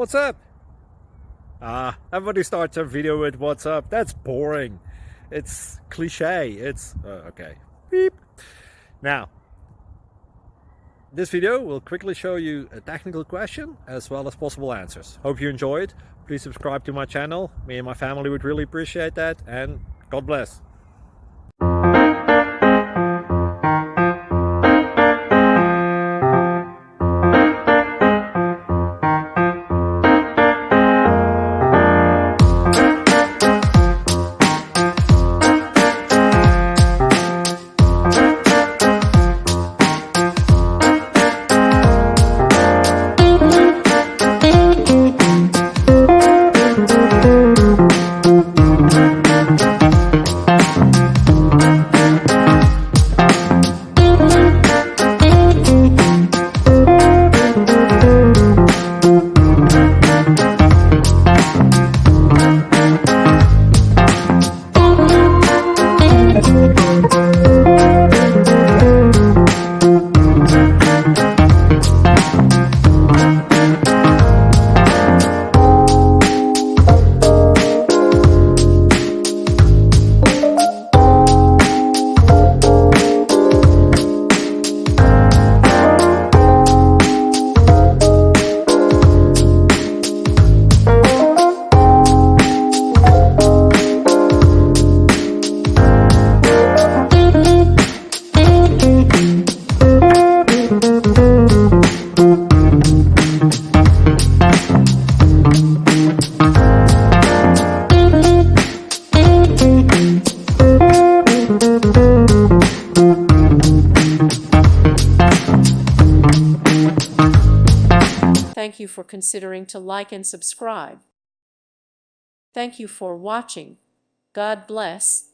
What's up? Everybody starts a video with what's up. That's boring. It's cliche. It's okay. Beep. Now, this video will quickly show you a technical question as well as possible answers. Hope you enjoyed. Please subscribe to my channel. Me and my family would really appreciate that, and God bless. Thank you for considering to like and subscribe. Thank you for watching. God bless.